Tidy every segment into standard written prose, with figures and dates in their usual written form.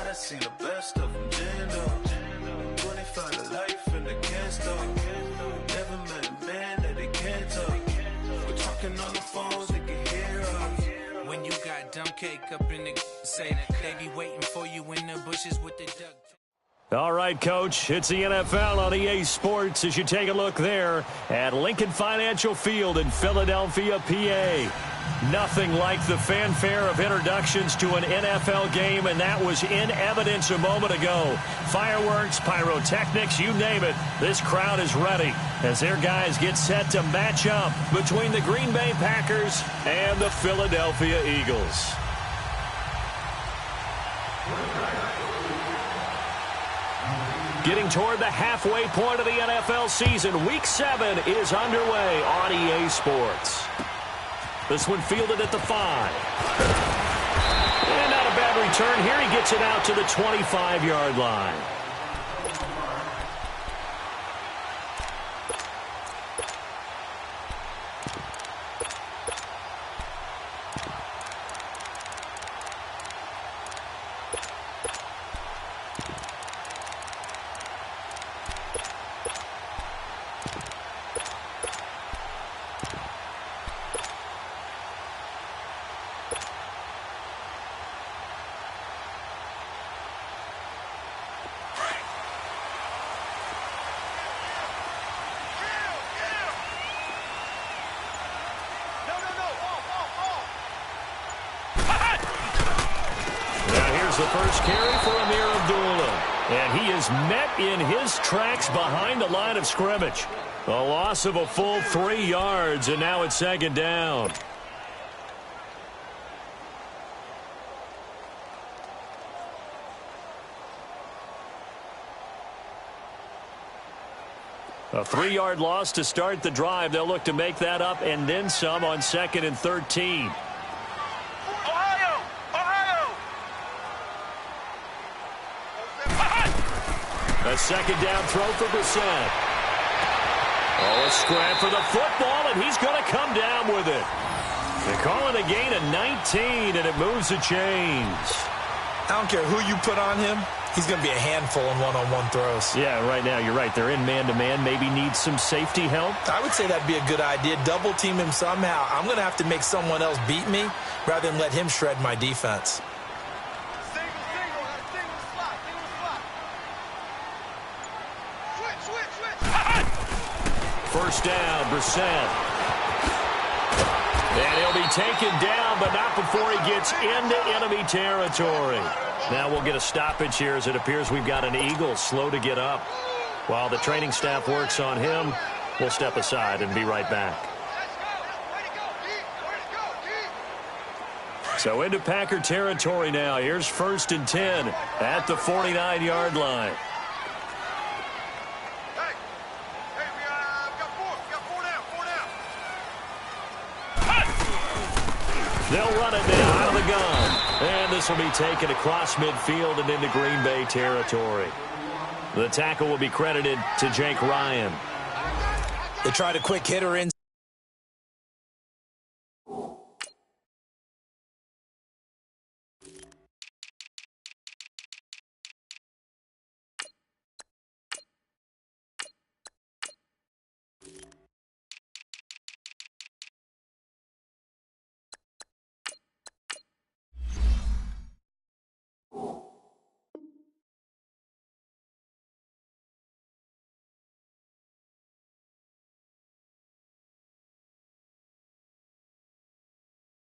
I seen the best of them, jammed up. 25 to life and they can't stop. Never met a man that they can't talk. We're talking on the phones, they can hear us. When you got dumb cake up in the say that they be waiting for you in the bushes with the duck. All right, Coach, it's the NFL on EA Sports as you take a look there at Lincoln Financial Field in Philadelphia, PA. Nothing like the fanfare of introductions to an NFL game, and that was in evidence a moment ago. Fireworks, pyrotechnics, you name it, this crowd is ready as their guys get set to match up between the Green Bay Packers and the Philadelphia Eagles. Getting toward the halfway point of the NFL season, Week 7 is underway on EA Sports. This one fielded at the 5. And not a bad return here. He gets it out to the 25-yard line. The first carry for Amir Abdullah. And he is met in his tracks behind the line of scrimmage. A loss of a full 3 yards, and now it's second down. A 3-yard loss to start the drive. They'll look to make that up and then some on 2nd and 13. A second down throw for Brissett. Oh, a scrap for the football, and he's going to come down with it. They call it a gain of 19, and it moves the chains. I don't care who you put on him. He's going to be a handful in one-on-one throws. Yeah, right now, you're right. They're in man-to-man. Maybe needs some safety help. I would say that'd be a good idea. Double team him somehow. I'm going to have to make someone else beat me rather than let him shred my defense. First down, Brissett. And he'll be taken down, but not before he gets into enemy territory. Now we'll get a stoppage here as it appears we've got an Eagle slow to get up. While the training staff works on him, we'll step aside and be right back. So into Packer territory now. Here's 1st and 10 at the 49-yard line. They'll run it now out of the gun. And this will be taken across midfield and into Green Bay territory. The tackle will be credited to Jake Ryan. They tried a quick hitter in.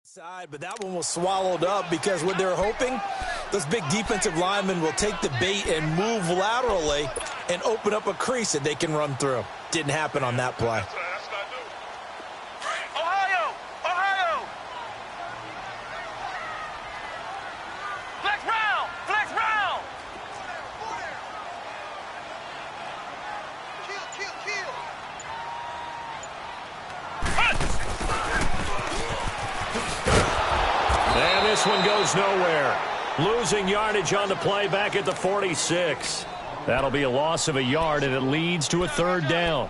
Side, but that one was swallowed up because what they're hoping, those big defensive linemen will take the bait and move laterally and open up a crease that they can run through. Didn't happen on that play. Ohio! Ohio! Flex round! Flex round! Kill! And this one goes nowhere. Losing yardage on the play back at the 46. That'll be a loss of a yard, and it leads to a 3rd down.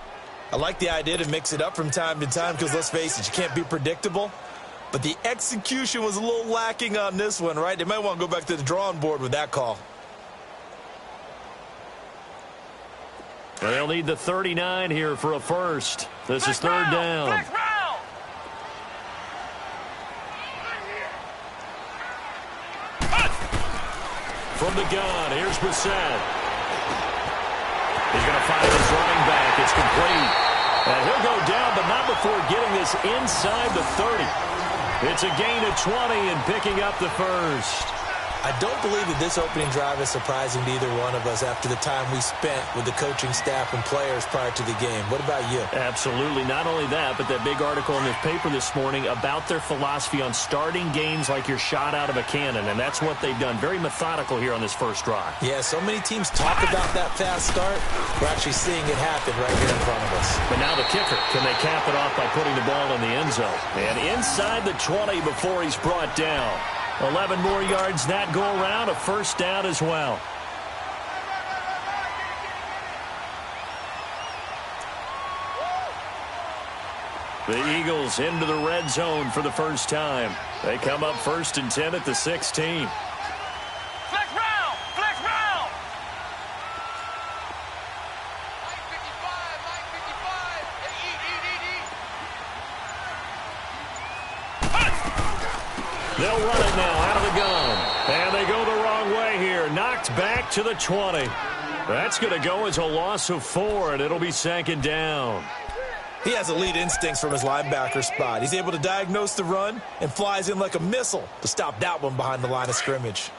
I like the idea to mix it up from time to time because, let's face it, you can't be predictable. But the execution was a little lacking on this one, right? They might want to go back to the drawing board with that call. And they'll need the 39 here for a first. This is third down. Flex round. From the gun, here's Brissett. He's going to find his running back. It's complete. And he'll go down, but not before getting this inside the 30. It's a gain of 20 and picking up the first. I don't believe that this opening drive is surprising to either one of us after the time we spent with the coaching staff and players prior to the game. What about you? Absolutely. Not only that, but that big article in the paper this morning about their philosophy on starting games like you're shot out of a cannon, and that's what they've done. Very methodical here on this first drive. Yeah, so many teams talk about that fast start. We're actually seeing it happen right here in front of us. But now the kicker. Can they cap it off by putting the ball in the end zone? And inside the 20 before he's brought down. 11 more yards that go around, a first down as well. The Eagles into the red zone for the first time. They come up 1st and 10 at the 16. Flex round. Flex round. 955, They'll run it now out of the gun. And they go the wrong way here. Knocked back to the 20. That's going to go as a loss of 4, and it'll be second down. He has elite instincts from his linebacker spot. He's able to diagnose the run and flies in like a missile to stop that one behind the line of scrimmage.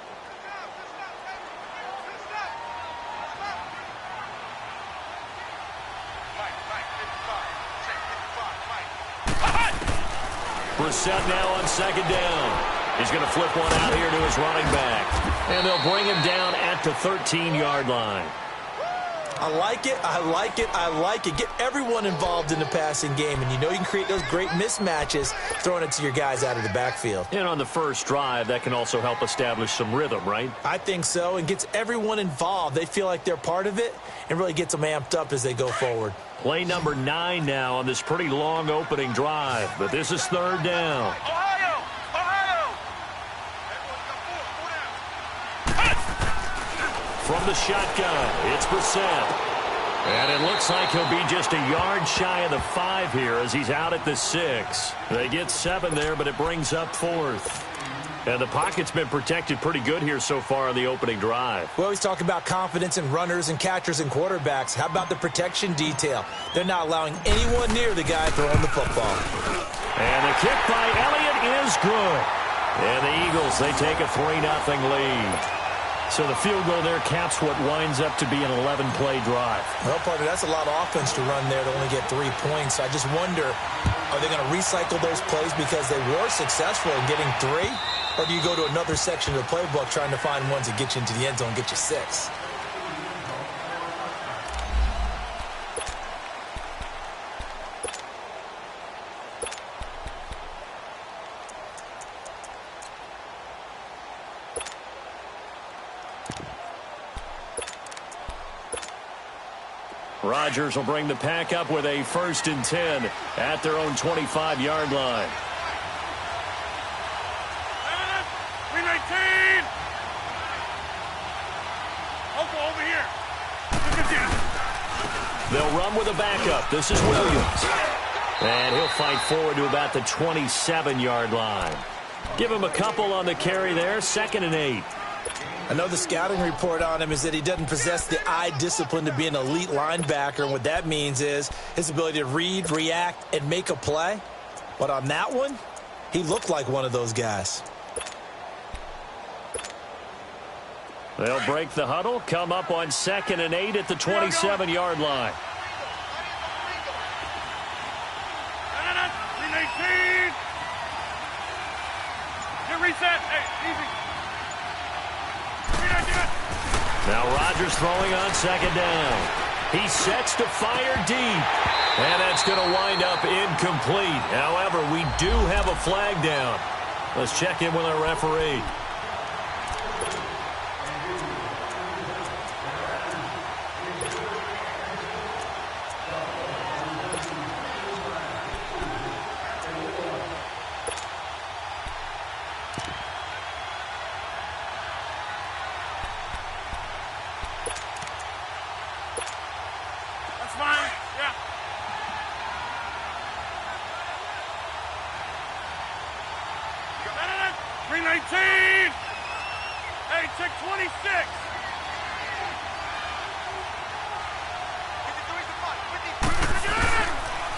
Brissett now on second down. He's going to flip one out here to his running back. And they'll bring him down at the 13-yard line. I like it, I like it, I like it. Get everyone involved in the passing game, and you know you can create those great mismatches throwing it to your guys out of the backfield. And on the first drive, that can also help establish some rhythm, right? I think so, and gets everyone involved. They feel like they're part of it and really gets them amped up as they go forward. Play number 9 now on this pretty long opening drive, but this is third down. Ohio. From the shotgun, it's Brissett. And it looks like he'll be just a yard shy of the 5 here as he's out at the 6. They get 7 there, but it brings up 4th. And the pocket's been protected pretty good here so far on the opening drive. We always talk about confidence in runners and catchers and quarterbacks. How about the protection detail? They're not allowing anyone near the guy throwing the football. And the kick by Elliott is good. And the Eagles, they take a 3-0 lead. So the field goal there caps what winds up to be an 11-play drive. Well, partner, that's a lot of offense to run there to only get 3 points. I just wonder, are they going to recycle those plays because they were successful in getting 3? Or do you go to another section of the playbook trying to find ones that get you into the end zone and get you 6? Rodgers will bring the pack up with a 1st and 10 at their own 25-yard line. 319. Over here. They'll run with a backup. This is Williams. And he'll fight forward to about the 27-yard line. Give him a couple on the carry there. 2nd and 8. I know the scouting report on him is that he doesn't possess the eye discipline to be an elite linebacker. And what that means is his ability to read, react, and make a play. But on that one, he looked like one of those guys. They'll break the huddle, come up on 2nd and 8 at the 27-yard line. 319. Get reset. Hey, easy. Now Rodgers throwing on 2nd down. He sets to fire deep. And that's going to wind up incomplete. However, we do have a flag down. Let's check in with our referee. 319. Hey, check 26.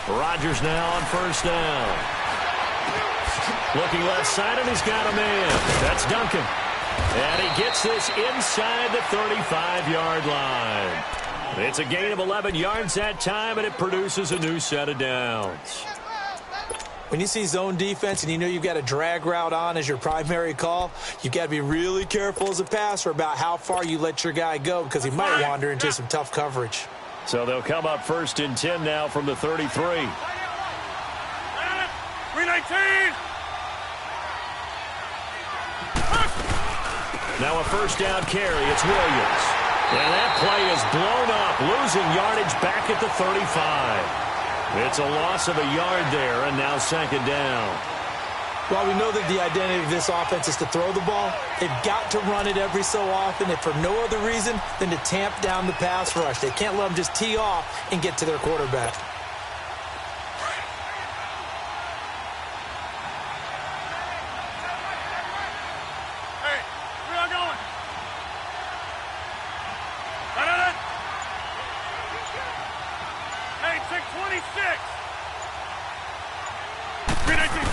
Rodgers now on first down. Looking left side, and he's got a man. That's Duncan. And he gets this inside the 35-yard line. It's a gain of 11 yards that time, and it produces a new set of downs. When you see zone defense and you know you've got a drag route on as your primary call, you've got to be really careful as a passer about how far you let your guy go because he might wander into some tough coverage. So they'll come up first and 10 now from the 33. 319. Now a first down carry. It's Williams. And that play is blown up, losing yardage back at the 35. It's a loss of a yard there, and now second down. While we know that the identity of this offense is to throw the ball, they've got to run it every so often, if for no other reason than to tamp down the pass rush. They can't let them just tee off and get to their quarterback. Hey, where y'all going? Hey, check 26. 319.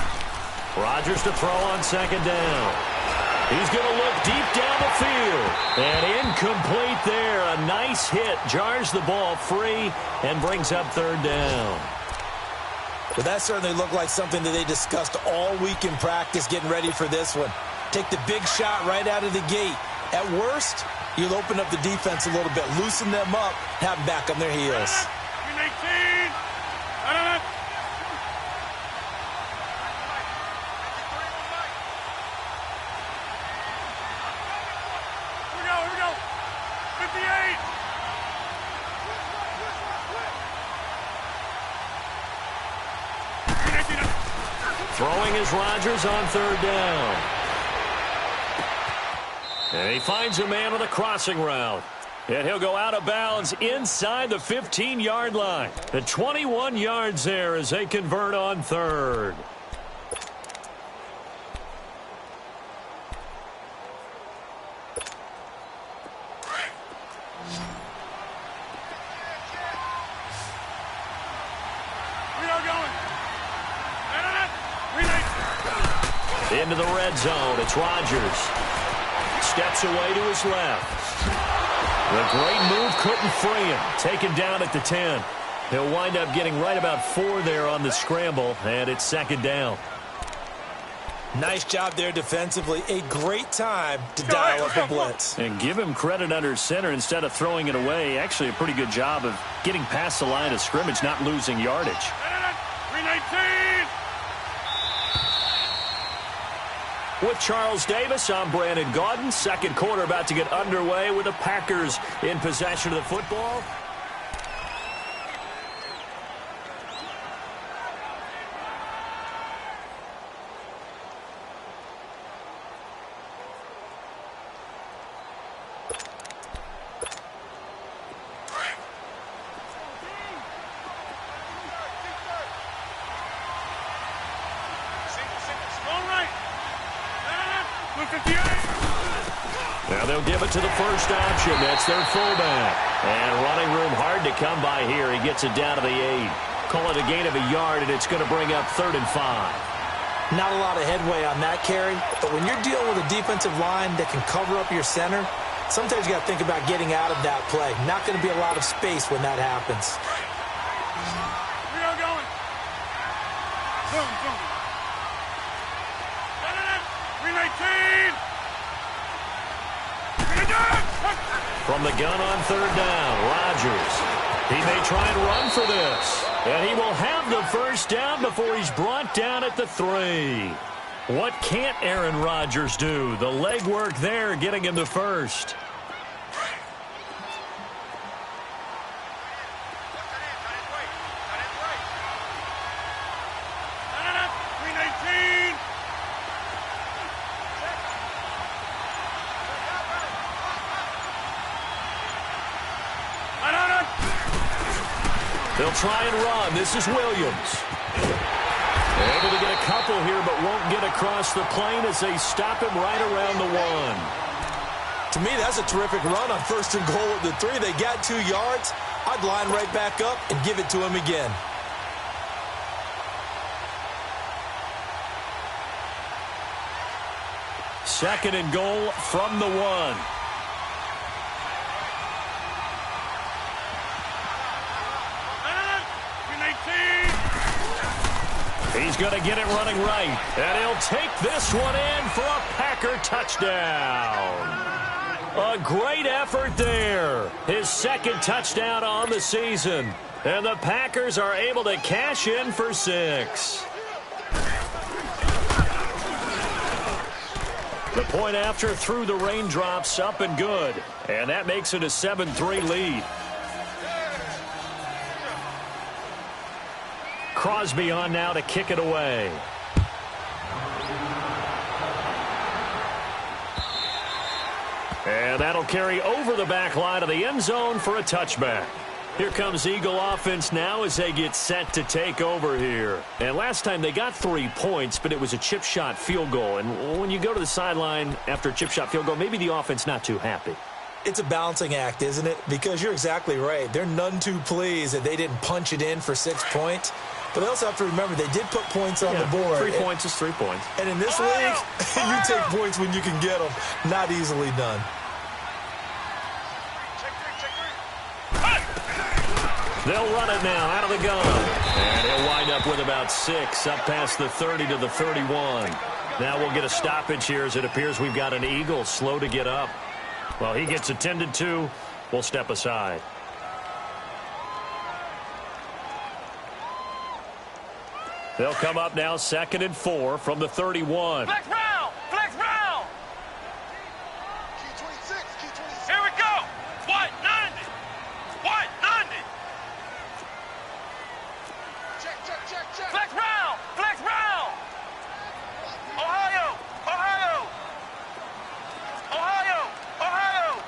Rodgers to throw on second down. He's going to look deep down the field. And incomplete there. A nice hit. Jars the ball free and brings up third down. But that certainly looked like something that they discussed all week in practice getting ready for this one. Take the big shot right out of the gate. At worst, you'll open up the defense a little bit, loosen them up, have them back on their heels. 319. Here we go. 58. Throwing is Rodgers on third down. And he finds a man on the crossing route. And he'll go out of bounds inside the 15-yard line. The 21 yards there as they convert on third. Into the red zone. It's Rodgers. Steps away to his left. The great move couldn't free him. Taken down at the 10. He'll wind up getting right about 4 there on the scramble, and it's second down. Nice job there defensively. A great time to dial up a blitz. And give him credit under center instead of throwing it away. Actually a pretty good job of getting past the line of scrimmage, not losing yardage. 319. With Charles Davis, I'm Brandon Gaudin. Second quarter about to get underway with the Packers in possession of the football. Now they'll give it to the first option. That's their fullback. And running room hard to come by here. He gets it down to the 8. Call it a gain of a yard, and it's going to bring up 3rd and 5. Not a lot of headway on that carry, but when you're dealing with a defensive line that can cover up your center, sometimes you got to think about getting out of that play. Not going to be a lot of space when that happens. We are going. Boom, boom. 319. From the gun on 3rd down, Rodgers. He may try and run for this. And he will have the first down before he's brought down at the 3. What can't Aaron Rodgers do? The legwork there getting him the first. They'll try and run. This is Williams. Able to get a couple here, but won't get across the plane as they stop him right around the 1. To me, that's a terrific run on 1st and goal at the 3. They got 2 yards. I'd line right back up and give it to him again. Second and goal from the 1. He's going to get it running right, and he'll take this one in for a Packer touchdown. A great effort there. His second touchdown on the season, and the Packers are able to cash in for 6. The point after through the raindrops, up and good, and that makes it a 7-3 lead. Crosby on now to kick it away. And that'll carry over the back line of the end zone for a touchback. Here comes Eagle offense now as they get set to take over here. And last time they got 3 points, but it was a chip shot field goal. And when you go to the sideline after a chip shot field goal, maybe the offense not too happy. It's a balancing act, isn't it? Because you're exactly right. They're none too pleased that they didn't punch it in for 6 points. But they also have to remember they did put points on the board. 3 points is 3 points. And in this league, you take points when you can get them. Not easily done. They'll run it now out of the gun. And he'll wind up with about 6 up past the 30 to the 31. Now we'll get a stoppage here as it appears we've got an Eagle slow to get up. Well, he gets attended to. We'll step aside. They'll come up now 2nd and 4 from the 31. Flex round! Flex round! Key 26, key 26. Here we go! White 90! White 90! Check. Flex round! Flex round! Ohio! Ohio! Ohio! Ohio!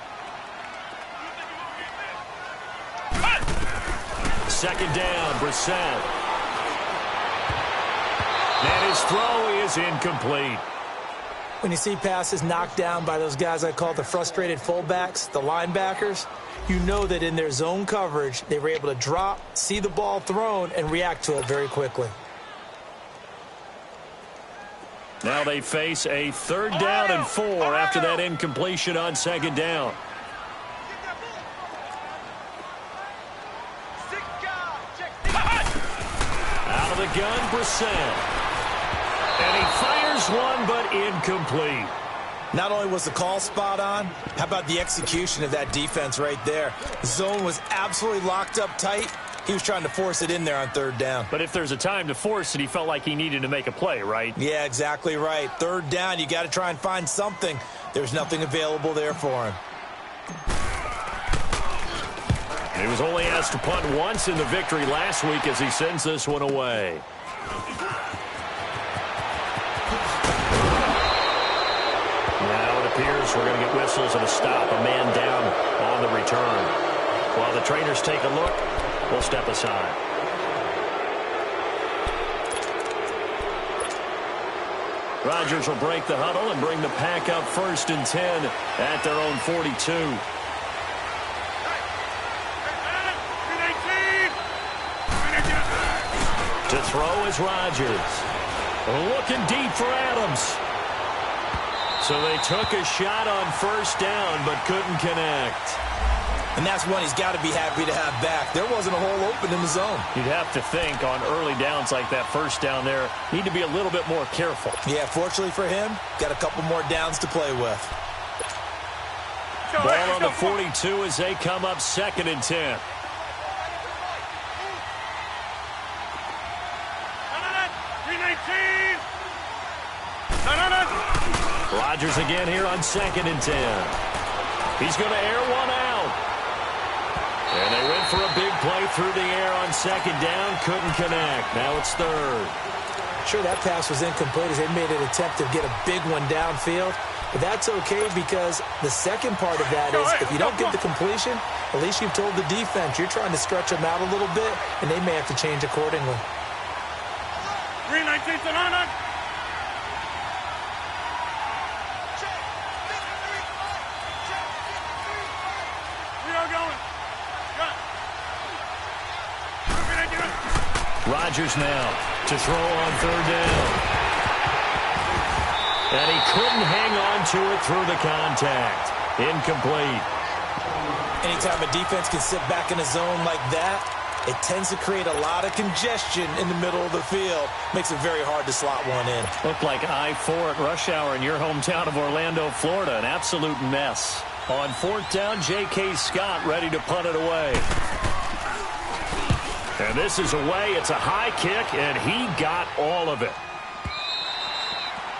Second down, Brissett. And his throw is incomplete. When you see passes knocked down by those guys I call the frustrated fullbacks, the linebackers, you know that in their zone coverage, they were able to drop, see the ball thrown, and react to it very quickly. Now they face a 3rd down and 4 after that incompletion on 2nd down. Out of the gun, Brissett. And he fires one, but incomplete. Not only was the call spot on, how about the execution of that defense right there? The zone was absolutely locked up tight. He was trying to force it in there on 3rd down. But if there's a time to force it, he felt like he needed to make a play, right? Yeah, exactly right. 3rd down, you got to try and find something. There's nothing available there for him. He was only asked to punt once in the victory last week as he sends this one away. Now it appears we're going to get whistles and a stop, a man down on the return. While the trainers take a look, we'll step aside. Rodgers will break the huddle and bring the pack up 1st and 10 at their own 42. To throw is Rodgers. Looking deep for Adams. So they took a shot on 1st down, but couldn't connect. And that's one he's got to be happy to have back. There wasn't a hole open in the zone. You'd have to think on early downs like that 1st down there, need to be a little bit more careful. Yeah, fortunately for him, got a couple more downs to play with. Ball on the 42 as they come up 2nd and 10. Rodgers again here on 2nd and 10. He's going to air one out. And they went for a big play through the air on 2nd down. Couldn't connect. Now it's 3rd. Sure, that pass was incomplete as they made an attempt to get a big one downfield. But that's okay because the second part of that is if you don't get the completion, at least you've told the defense you're trying to stretch them out a little bit, and they may have to change accordingly. 319 Sonana. We are going. Got. Rodgers now to throw on third down. And he couldn't hang on to it through the contact. Incomplete. Anytime a defense can sit back in a zone like that, it tends to create a lot of congestion in the middle of the field. Makes it very hard to slot one in. Looked like I-4 at rush hour in your hometown of Orlando, Florida. An absolute mess. On fourth down, J.K. Scott ready to punt it away. And this is away. It's a high kick, and he got all of it.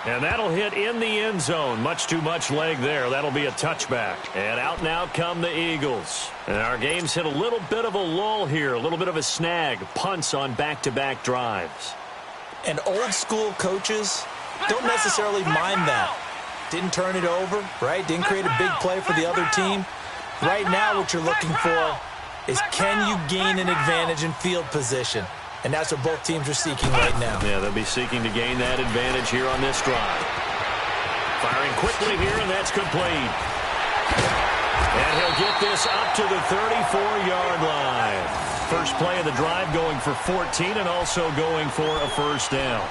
And that'll hit in the end zone. Much too much leg there. That'll be a touchback. And out now come the Eagles. And our game's hit a little bit of a lull here. A little bit of a snag. Punts on back-to-back drives. And old-school coaches don't necessarily mind that. Didn't turn it over, right? Didn't create a big play for the other team. Right now what you're looking for is, can you gain an advantage in field position? And that's what both teams are seeking right now. Yeah, they'll be seeking to gain that advantage here on this drive. Firing quickly here, and that's complete. And he'll get this up to the 34-yard line. First play of the drive going for 14 and also going for a first down.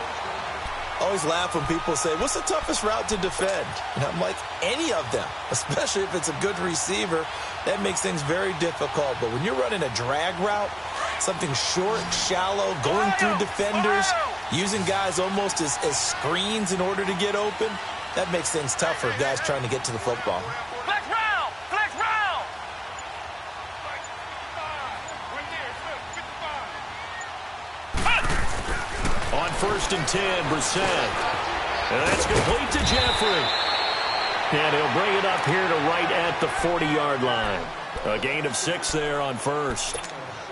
Always laugh when people say, what's the toughest route to defend? And I'm like, any of them, especially if it's a good receiver. That makes things very difficult. But when you're running a drag route, something short, shallow, going through defenders, using guys almost as screens in order to get open, that makes things tough for guys trying to get to the football. Flex round! Flex round! On first and 10, Brissett. And that's complete to Jeffrey. And he'll bring it up here to right at the 40-yard line. A gain of 6 there on first.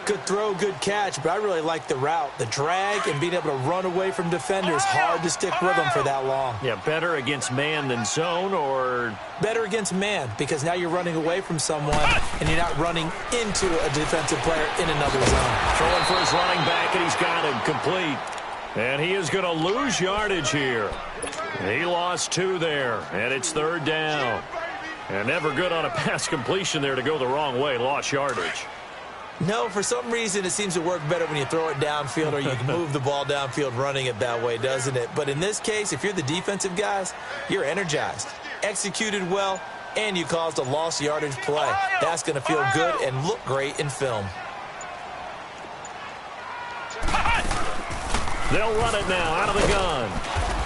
Good throw, good catch, but I really like the route. The drag and being able to run away from defenders. Hard to stick with them for that long. Yeah, better against man than zone, or? Better against man, because now you're running away from someone and you're not running into a defensive player in another zone. Throwing for his running back, and he's got him complete. And he is going to lose yardage here. He lost 2 there, and it's third down. And never good on a pass completion there to go the wrong way. Lost yardage. No, for some reason, it seems to work better when you throw it downfield or you can move the ball downfield running it that way, doesn't it? But in this case, if you're the defensive guys, you're energized, executed well, and you caused a lost yardage play. That's going to feel good and look great in film. They'll run it now out of the gun.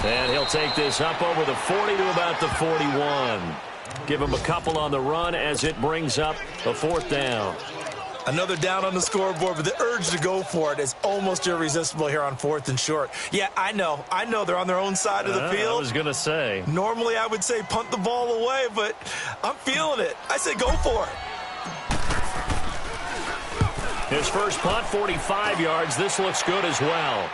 And he'll take this up over the 40 to about the 41. Give him a couple on the run as it brings up a fourth down. Another down on the scoreboard, but the urge to go for it is almost irresistible here on fourth and short. Yeah, I know they're on their own side of the field. I was going to say. Normally I would say punt the ball away, but I'm feeling it. I say go for it. His first punt, 45 yards. This looks good as well.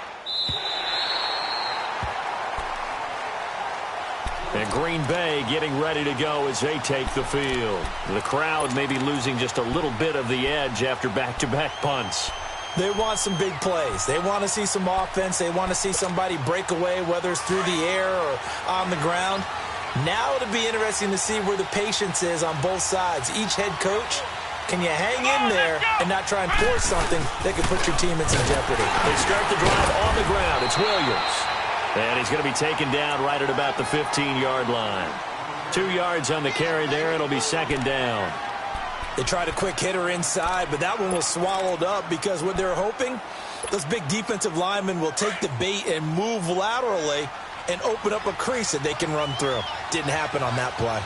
And Green Bay getting ready to go as they take the field. The crowd may be losing just a little bit of the edge after back-to-back punts. They want some big plays. They want to see some offense. They want to see somebody break away, whether it's through the air or on the ground. Now it'll be interesting to see where the patience is on both sides. Each head coach, can you hang in there and not try and force something that could put your team in some jeopardy? They start the drive on the ground. It's Williams. And he's going to be taken down right at about the 15-yard line. 2 yards on the carry there. It'll be second down. They tried a quick hitter inside, but that one was swallowed up because what they're hoping, those big defensive linemen will take the bait and move laterally and open up a crease that they can run through. Didn't happen on that play.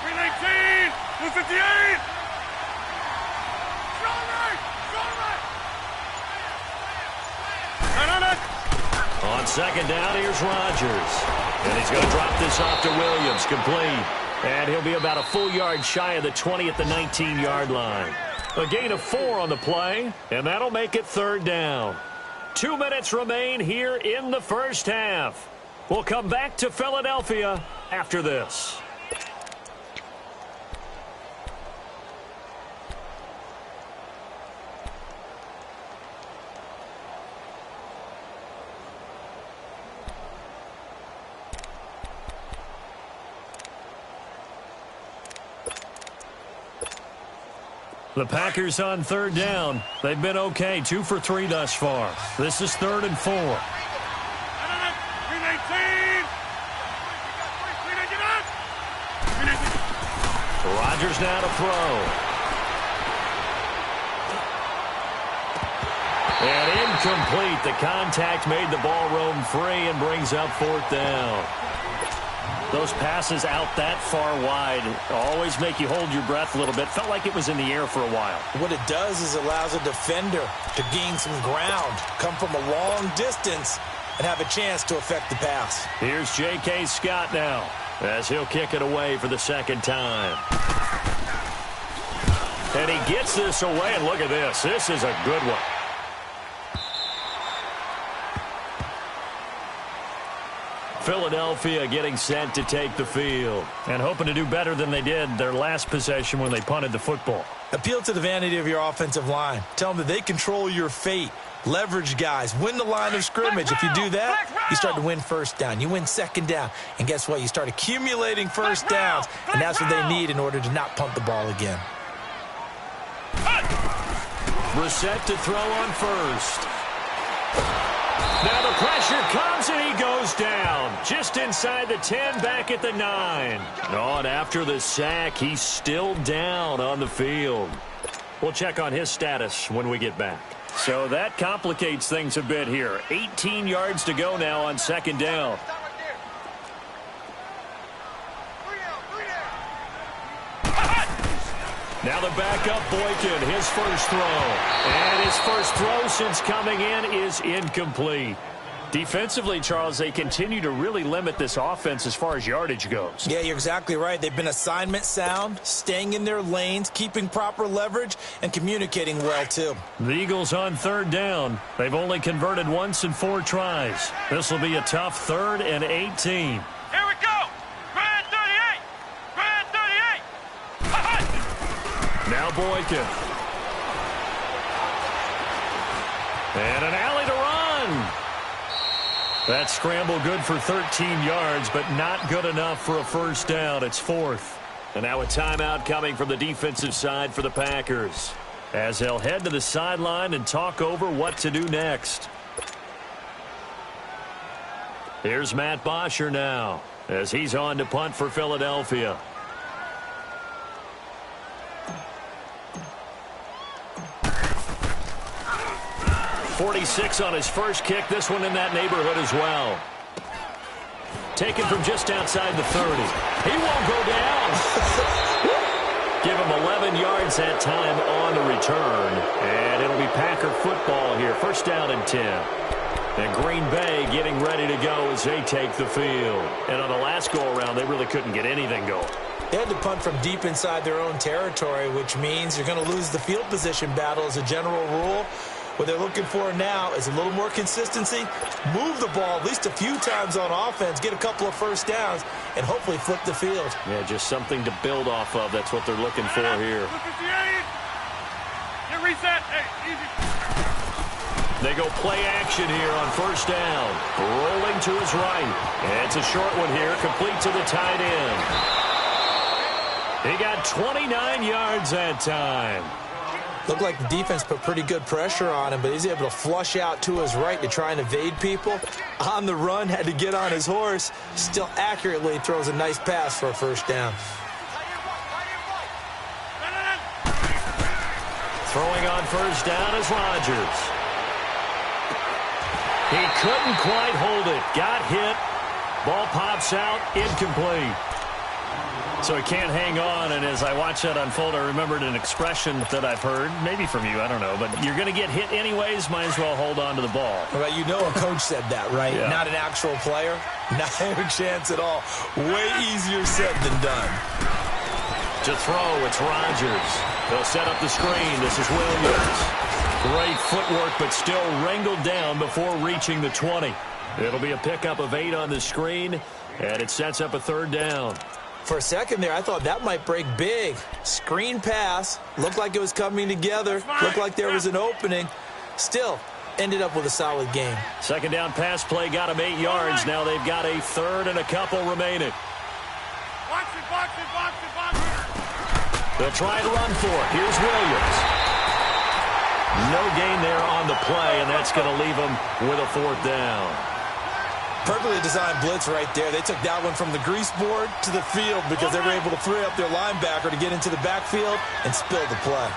319! 258! On second down, here's Rodgers. And he's going to drop this off to Williams, complete. And he'll be about a full yard shy of the 20 at the 19-yard line. A gain of 4 on the play, and that'll make it third down. 2 minutes remain here in the first half. We'll come back to Philadelphia after this. The Packers on third down. They've been okay, 2 for 3 thus far. This is 3rd and 4. Rodgers now to throw. And incomplete. The contact made the ball roam free and brings up 4th down. Those passes out that far wide always make you hold your breath a little bit. Felt like it was in the air for a while. What it does is it allows a defender to gain some ground, come from a long distance, and have a chance to affect the pass. Here's J.K. Scott now as he'll kick it away for the 2nd time. And he gets this away, and look at this. This is a good one. Philadelphia getting set to take the field and hoping to do better than they did their last possession when they punted the football. Appeal to the vanity of your offensive line. Tell them that they control your fate. Leverage guys. Win the line of scrimmage. If you do that, you start to win 1st down. You win 2nd down. And guess what? You start accumulating 1st downs, and that's what they need in order to not punt the ball again. Brissett to throw on 1st. Now the pressure comes, and he goes down. Just inside the 10, back at the 9. Oh, and after the sack, he's still down on the field. We'll check on his status when we get back. So that complicates things a bit here. 18 yards to go now on 2nd down. Now the backup Boykin, his first throw. And his first throw since coming in is incomplete. Defensively, Charles, they continue to really limit this offense as far as yardage goes. Yeah, you're exactly right. They've been assignment sound, staying in their lanes, keeping proper leverage, and communicating well, too. The Eagles on 3rd down. They've only converted once in 4 tries. This will be a tough 3rd and 18. Here we go. Grand 38. Grand 38. Now Boykin. And an alley to run. That scramble good for 13 yards, but not good enough for a 1st down. It's 4th. And now a timeout coming from the defensive side for the Packers, as they'll head to the sideline and talk over what to do next. Here's Matt Bosher now, as he's on to punt for Philadelphia. 46 on his first kick. This one in that neighborhood as well. Taken from just outside the 30. He won't go down. Give him 11 yards that time on the return. And it'll be Packer football here. 1st down and 10. And Green Bay getting ready to go as they take the field. And on the last go-around, they really couldn't get anything going. They had to punt from deep inside their own territory, which means you're going to lose the field position battle as a general rule. What they're looking for now is a little more consistency, move the ball at least a few times on offense, get a couple of 1st downs, and hopefully flip the field. Yeah, just something to build off of. That's what they're looking for here. Get reset. Hey, easy. They go play action here on 1st down. Rolling to his right. And it's a short one here, complete to the tight end. He got 29 yards that time. Looked like the defense put pretty good pressure on him, but he's able to flush out to his right to try and evade people. On the run, had to get on his horse. Still accurately throws a nice pass for a 1st down. Throwing on 1st down is Rodgers. He couldn't quite hold it. Got hit. Ball pops out. Incomplete. So he can't hang on, and as I watch that unfold, I remembered an expression that I've heard, maybe from you, I don't know, but you're going to get hit anyways, might as well hold on to the ball. Well, you know a coach said that, right? Yeah. Not an actual player. Not a chance at all. Way easier said than done. To throw, it's Rodgers. They'll set up the screen. This is Williams. Great footwork, but still wrangled down before reaching the 20. It'll be a pickup of 8 on the screen, and it sets up a 3rd down. For a second there, I thought that might break big. Screen pass. Looked like it was coming together. Looked like there was an opening. Still, ended up with a solid game. 2nd down pass play got him 8 yards. Now they've got a 3rd and a couple remaining. Box it, box it, box it, box They'll try to run for it. Here's Williams. No gain there on the play, and that's going to leave them with a 4th down. Perfectly designed blitz right there. They took that one from the grease board to the field because they were able to free up their linebacker to get into the backfield and spill the play.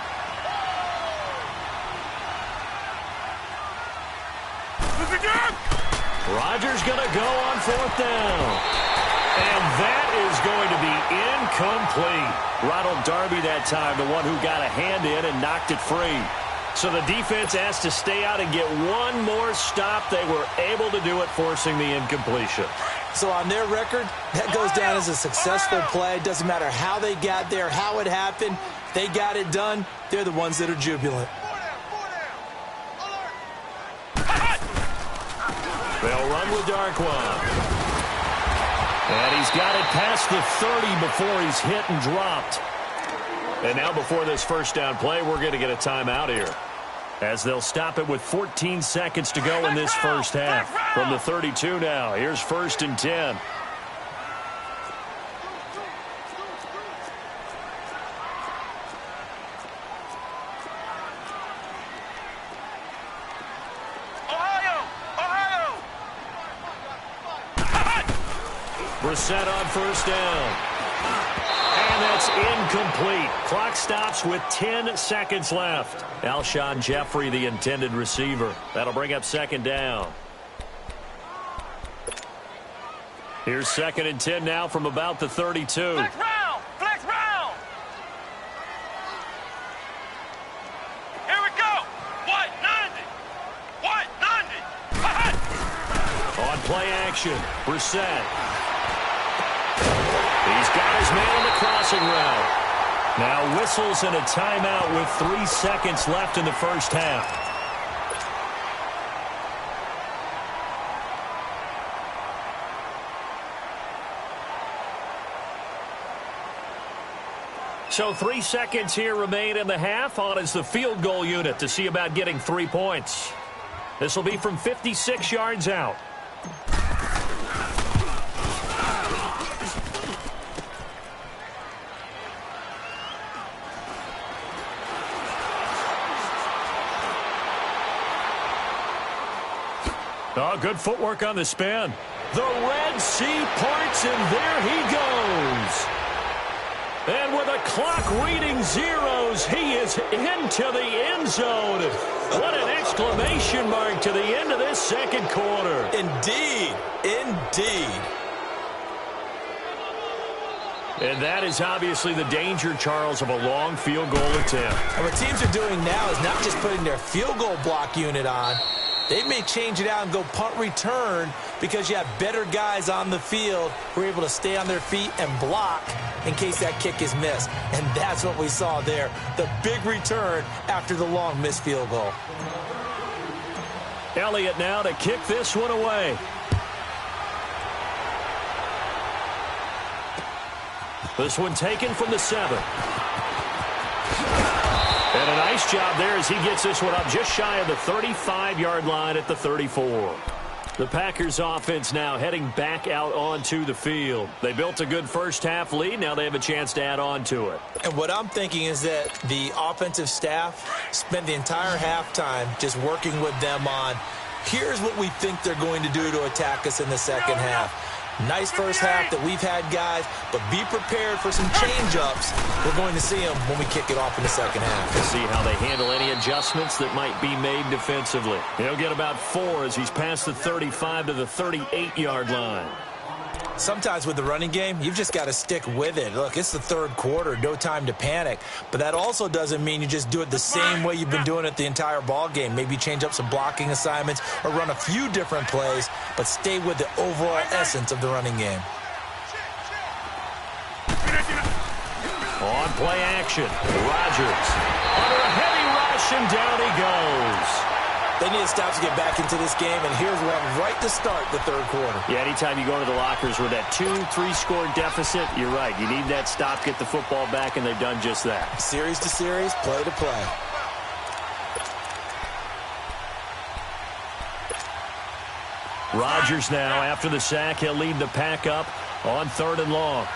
Rodgers going to go on 4th down. And that is going to be incomplete. Ronald Darby that time, the one who got a hand in and knocked it free. So the defense asked to stay out and get one more stop. They were able to do it, forcing the incompletion. So on their record, that goes down as a successful play. Doesn't matter how they got there, how it happened. They got it done. They're the ones that are jubilant. They'll run with Darkwan. And he's got it past the 30 before he's hit and dropped. And now before this first down play, we're going to get a timeout here, as they'll stop it with 14 seconds to go in this first half. From the 32 now, here's 1st and 10. Brissett on 1st down. And that's incomplete. Clock stops with 10 seconds left. Alshon Jeffrey, the intended receiver. That'll bring up 2nd down. Here's 2nd and 10 now from about the 32. Flex round! Flex round! Here we go! What? 90! What? 90! On play action, Brissett. He's got his man on the crossing route. Now whistles and a timeout with 3 seconds left in the first half. So 3 seconds here remain in the half. On is the field goal unit to see about getting 3 points. This will be from 56 yards out. Oh, good footwork on the spin. The Red Sea parts, and there he goes. And with a clock reading zeros, he is into the end zone. What an exclamation mark to the end of this second quarter. Indeed. Indeed. And that is obviously the danger, Charles, of a long field goal attempt. And what teams are doing now is not just putting their field goal block unit on. They may change it out and go punt return because you have better guys on the field who are able to stay on their feet and block in case that kick is missed. And that's what we saw there, the big return after the long missed field goal. Elliott now to kick this one away. This one taken from the 7. And a nice job there as he gets this one up just shy of the 35-yard line at the 34. The Packers offense now heading back out onto the field. They built a good first half lead. Now they have a chance to add on to it. And what I'm thinking is that the offensive staff spent the entire halftime just working with them on, here's what we think they're going to do to attack us in the second half. Nice first half that we've had, guys, but be prepared for some change-ups. We're going to see them when we kick it off in the second half. We'll see how they handle any adjustments that might be made defensively. He'll get about 4 as he's past the 35 to the 38-yard line. Sometimes with the running game, you've just got to stick with it. Look, it's the third quarter, no time to panic. But that also doesn't mean you just do it the same way you've been doing it the entire ball game. Maybe change up some blocking assignments or run a few different plays, but stay with the overall essence of the running game. On play action, Rodgers under a heavy rush, and down he goes. They need to stop to get back into this game, and here's one right to start the third quarter. Yeah, anytime you go to the lockers with that 2-3 score deficit, you're right. You need that stop, get the football back, and they've done just that. Series to series, play to play. Rodgers now, after the sack, he'll lead the pack up on 3rd and long.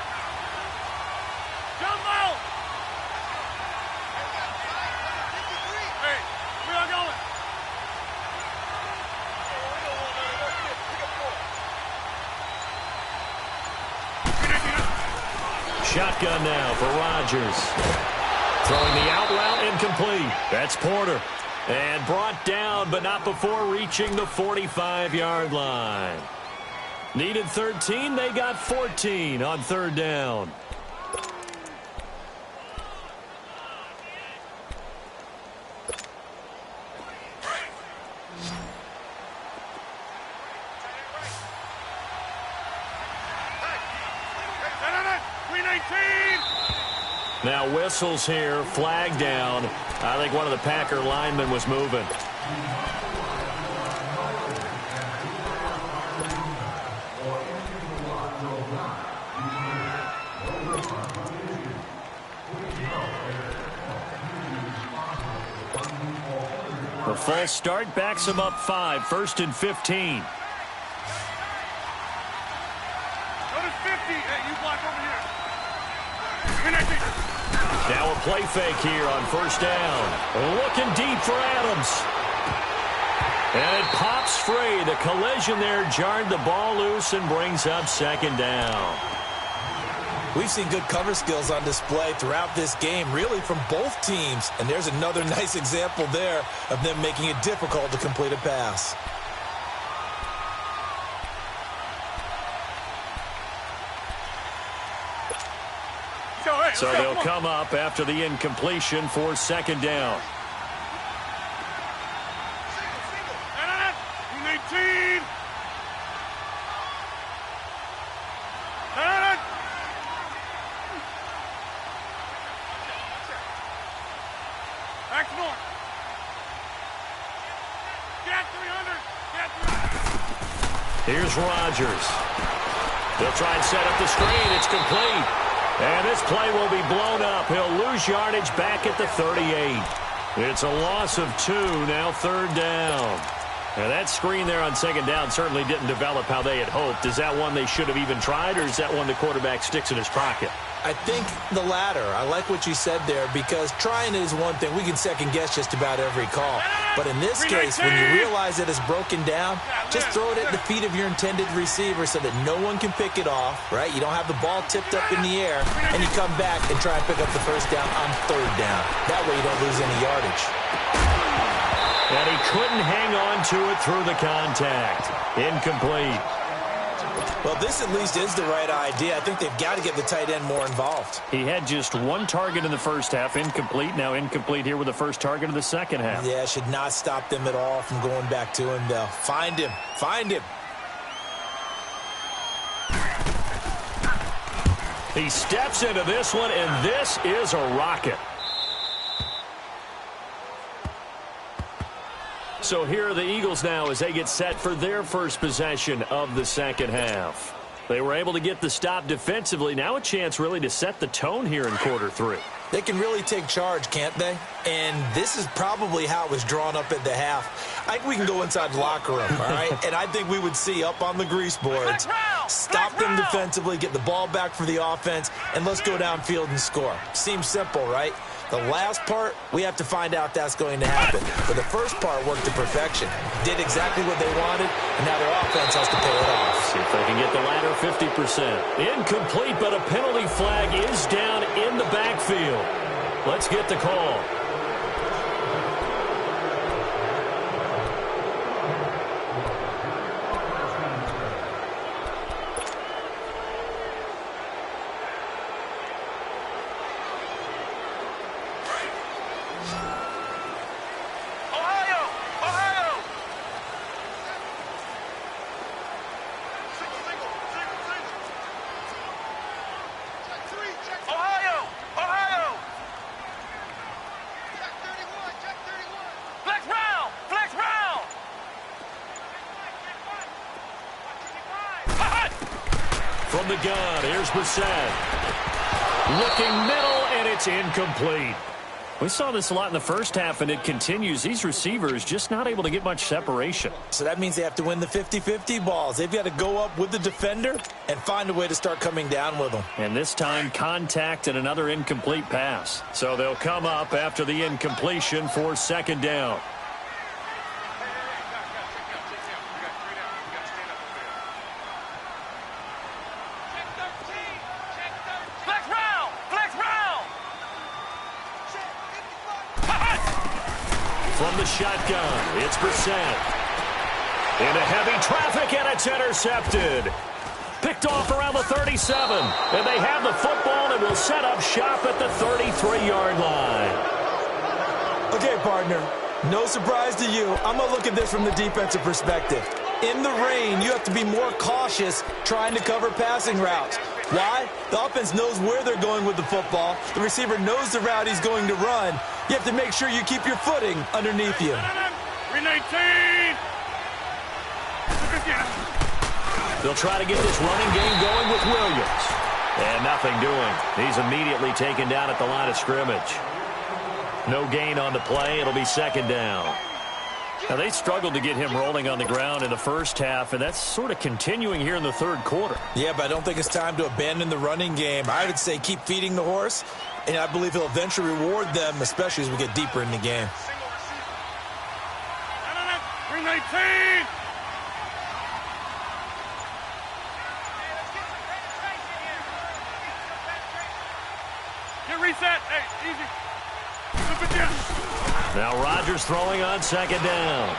Shotgun now for Rodgers. Throwing the out route, incomplete. That's Porter. And brought down, but not before reaching the 45-yard line. Needed 13, they got 14 on third down. Now whistles here, flag down. I think one of the Packer linemen was moving. The false start backs him up 5, 1st and 15. Notice 50. Hey, you block over here. Now a play fake here on first down. Looking deep for Adams. And it pops free. The collision there jarred the ball loose and brings up second down. We've seen good cover skills on display throughout this game, really from both teams. And there's another nice example there of them making it difficult to complete a pass. So they'll come up after the incompletion for second down. Here's Rodgers. They'll try and set up the screen. It's complete. And this play will be blown up. He'll lose yardage back at the 38. It's a loss of 2, now third down. Now that screen there on second down certainly didn't develop how they had hoped. Is that one they should have even tried, or is that one the quarterback sticks in his pocket? I think the latter. I like what you said there, because trying is one thing. We can second guess just about every call. But in this case, when you realize that it's broken down, just throw it at the feet of your intended receiver so that no one can pick it off, right? You don't have the ball tipped up in the air, and you come back and try and pick up the first down on third down. That way you don't lose any yardage. And he couldn't hang on to it through the contact. Incomplete. Well, this at least is the right idea. I think they've got to get the tight end more involved. He had just one target in the first half, incomplete. Now incomplete here with the first target of the second half. Yeah, should not stop them at all from going back to him, though. Find him. Find him. He steps into this one, and this is a rocket. So here are the Eagles now as they get set for their first possession of the second half. They were able to get the stop defensively. Now a chance really to set the tone here in quarter 3. They can really take charge, can't they? And this is probably how it was drawn up at the half. I think we can go inside the locker room, all right? And I think we would see up on the grease boards, stop them defensively, get the ball back for the offense, and let's go downfield and score. Seems simple, right? The last part, we have to find out if that's going to happen. But the first part worked to perfection. Did exactly what they wanted, and now their offense has to pay it off. See if they can get the latter 50%. Incomplete, but a penalty flag is down in the backfield. Let's get the call. From the gun, here's Brissett. Looking middle, and it's incomplete. We saw this a lot in the first half, and it continues. These receivers just not able to get much separation. So that means they have to win the 50-50 balls. They've got to go up with the defender and find a way to start coming down with them. And this time, contact and another incomplete pass. So they'll come up after the incompletion for second down. Black round! from the shotgun. It's Brissett. Into heavy traffic, and it's intercepted. Picked off around the 37. And they have the football and will set up shop at the 33-yard line. Okay, partner, no surprise to you. I'm going to look at this from the defensive perspective. In the rain, you have to be more cautious trying to cover passing routes. Why? The offense knows where they're going with the football. The receiver knows the route he's going to run. You have to make sure you keep your footing underneath you. 319. They'll try to get this running game going with Williams. And nothing doing. He's immediately taken down at the line of scrimmage. No gain on the play. It'll be second down. Now, they struggled to get him rolling on the ground in the first half, and that's sort of continuing here in the third quarter. Yeah, but I don't think it's time to abandon the running game. I would say keep feeding the horse, and I believe he'll eventually reward them, especially as we get deeper in the game. 319. Get reset. Hey, easy. Now Rodgers throwing on second down.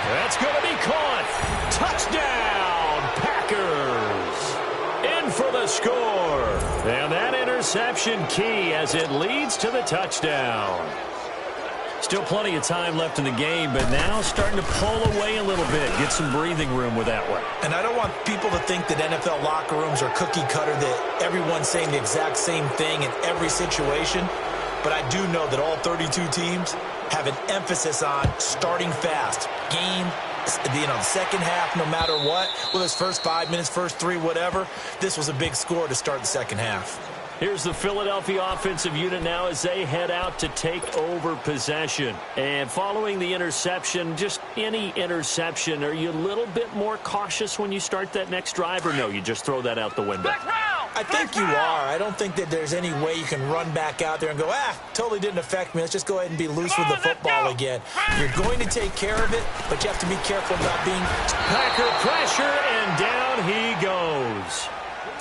That's going to be caught. Touchdown, Packers. In for the score. And that interception key as it leads to the touchdown. Still plenty of time left in the game, but now starting to pull away a little bit. Get some breathing room with that one. And I don't want people to think that NFL locker rooms are cookie cutter, that everyone's saying the exact same thing in every situation. But I do know that all 32 teams have an emphasis on starting fast. Game, the second half, no matter what, whether it's first 5 minutes, first 3, whatever, this was a big score to start the second half. Here's the Philadelphia offensive unit now as they head out to take over possession. And following the interception, just any interception, are you a little bit more cautious when you start that next drive, or no, you just throw that out the window? I think you are. I don't think that there's any way you can run back out there and go, totally didn't affect me. Let's just go ahead and be loose with the football again. You're going to take care of it, but you have to be careful about being... Packer pressure, and down he goes.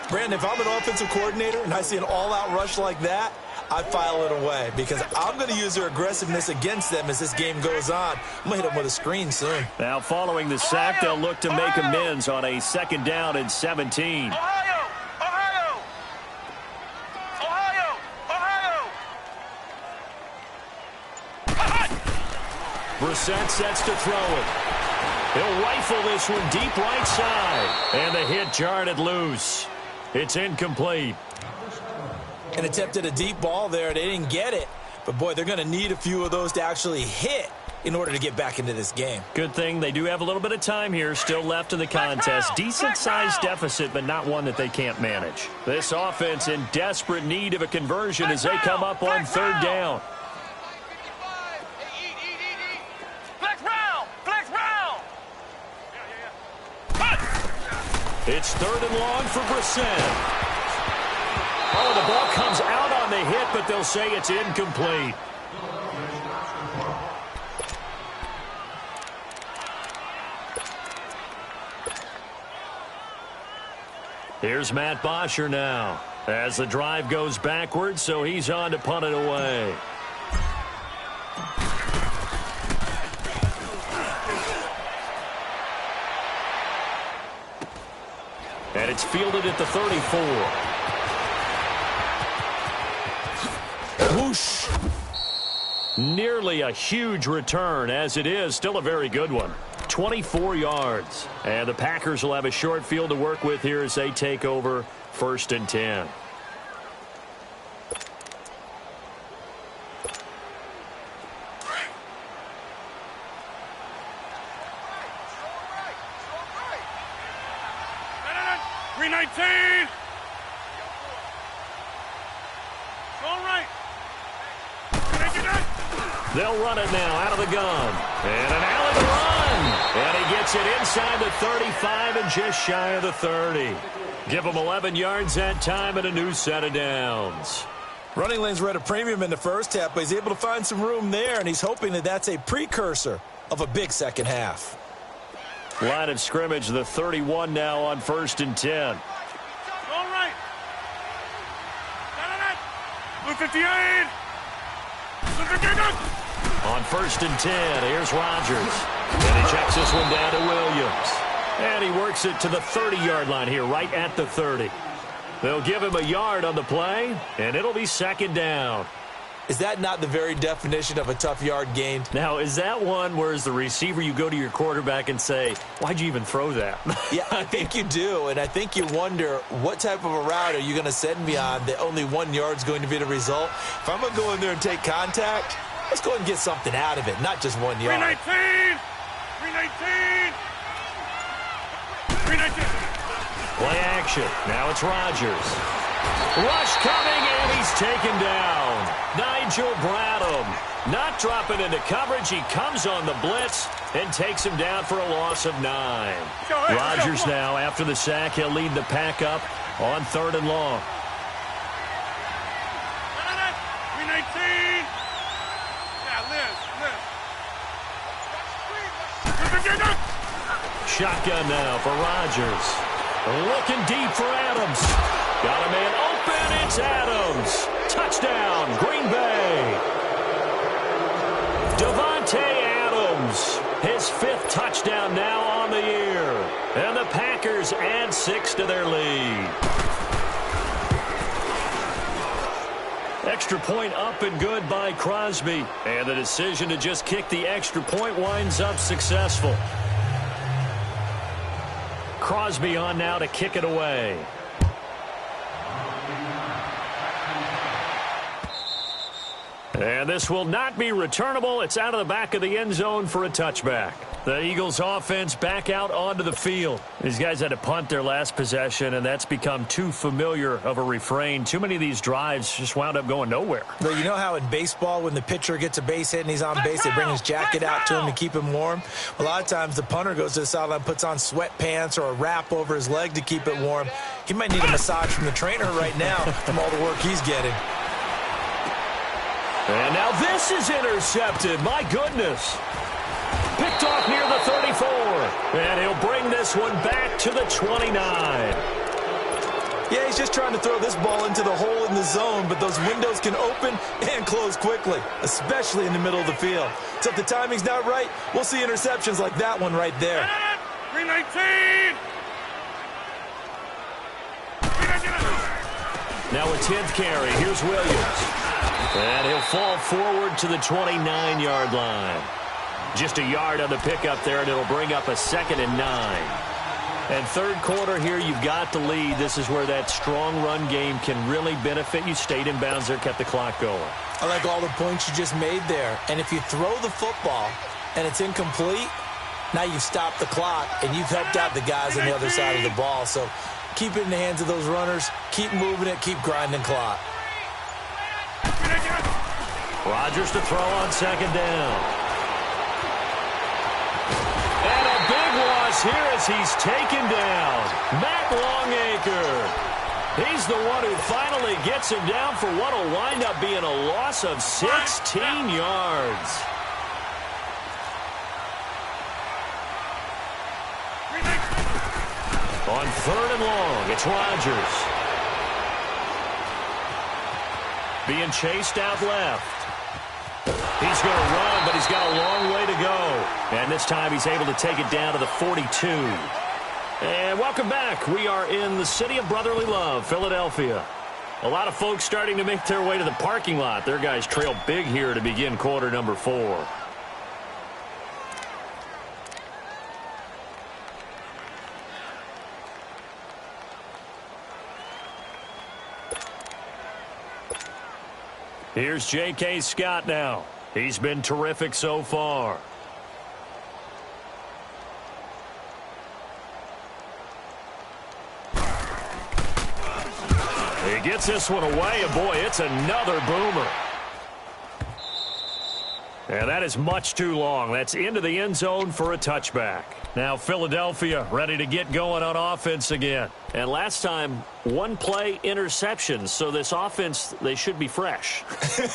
Brandon, if I'm an offensive coordinator and I see an all-out rush like that, I file it away because I'm going to use their aggressiveness against them as this game goes on. I'm going to hit them with a screen soon. Now, following the sack, they'll look to make amends on a second down and 17. Brissett sets to throw it. He'll rifle this one deep right side. And the hit jarred it loose. It's incomplete. And attempted a deep ball there. They didn't get it. But, boy, they're going to need a few of those to actually hit in order to get back into this game. Good thing they do have a little bit of time here still left in the contest. Decent-sized deficit, but not one that they can't manage. This offense in desperate need of a conversion as they come up on third down. It's third and long for Brissett. Oh, the ball comes out on the hit, but they'll say it's incomplete. Here's Matt Bosher now as the drive goes backwards, so he's on to punt it away. And it's fielded at the 34. Whoosh. Nearly a huge return, as it is still a very good one. 24 yards. And the Packers will have a short field to work with here as they take over first and 10. They'll run it now out of the gun. And an alley to run. And he gets it inside the 35 and just shy of the 30. Give him 11 yards that time and a new set of downs. Running lanes were at a premium in the first half, but he's able to find some room there, and he's hoping that that's a precursor of a big second half. Line of scrimmage, the 31 now on first and 10. All right. Blue 58. Blue 58. On 1st and 10, here's Rodgers. And he checks this one down to Williams. And he works it to the 30-yard line here, right at the 30. They'll give him a yard on the play, and it'll be 2nd down. Is that not the very definition of a tough yard gain? Now, is that one where as the receiver you go to your quarterback and say, why'd you even throw that? Yeah, I think you do, and I think you wonder what type of a route are you going to send me on that only 1 yard's going to be the result? If I'm going to go in there and take contact, let's go ahead and get something out of it, not just 1 yard. 319! 319! 319! Play action. Now it's Rodgers. Rush coming, and he's taken down. Nigel Bradham not dropping into coverage. He comes on the blitz and takes him down for a loss of 9. Rodgers now, after the sack, he'll lead the pack up on 3rd and long. 319! Yeah, Liz. Shotgun now for Rodgers. Looking deep for Adams. Got a man open. It's Adams. Touchdown, Green Bay. Devontae Adams. His 5th touchdown now on the year. And the Packers add 6 to their lead. Extra point up and good by Crosby. And the decision to just kick the extra point winds up successful. Crosby on now to kick it away. And this will not be returnable. It's out of the back of the end zone for a touchback. The Eagles offense back out onto the field. These guys had to punt their last possession, and that's become too familiar of a refrain. Too many of these drives just wound up going nowhere. But you know how in baseball, when the pitcher gets a base hit and he's on base, they bring his jacket out to him to keep him warm? A lot of times the punter goes to the sideline, puts on sweatpants or a wrap over his leg to keep it warm. He might need a massage from the trainer right now from all the work he's getting. And now this is intercepted. My goodness. Picked off near the 34. And he'll bring this one back to the 29. Yeah, he's just trying to throw this ball into the hole in the zone, but those windows can open and close quickly, especially in the middle of the field. So if the timing's not right, we'll see interceptions like that one right there. 319! Now a 10th carry. Here's Williams. And he'll fall forward to the 29-yard line. Just a yard on the pickup there, and it'll bring up a 2nd and 9. And 3rd quarter here, you've got the lead. This is where that strong run game can really benefit you. Stayed in bounds there, kept the clock going. I like all the points you just made there. And if you throw the football and it's incomplete, now you've stopped the clock and you've helped out the guys on the other side of the ball. So keep it in the hands of those runners. Keep moving it. Keep grinding clock. Rodgers to throw on 2nd down. And a big loss here as he's taken down. Matt Longacre. He's the one who finally gets him down for what will wind up being a loss of 16 yards. On 3rd and long, it's Rodgers. Being chased out left. He's going to run, but he's got a long way to go. And this time he's able to take it down to the 42. And welcome back. We are in the city of brotherly love, Philadelphia. A lot of folks starting to make their way to the parking lot. Their guys trail big here to begin quarter number 4. Here's J.K. Scott now. He's been terrific so far. He gets this one away, and boy, it's another boomer. And that is much too long. That's into the end zone for a touchback. Now Philadelphia ready to get going on offense again. And last time, 1 play interception. So this offense, they should be fresh.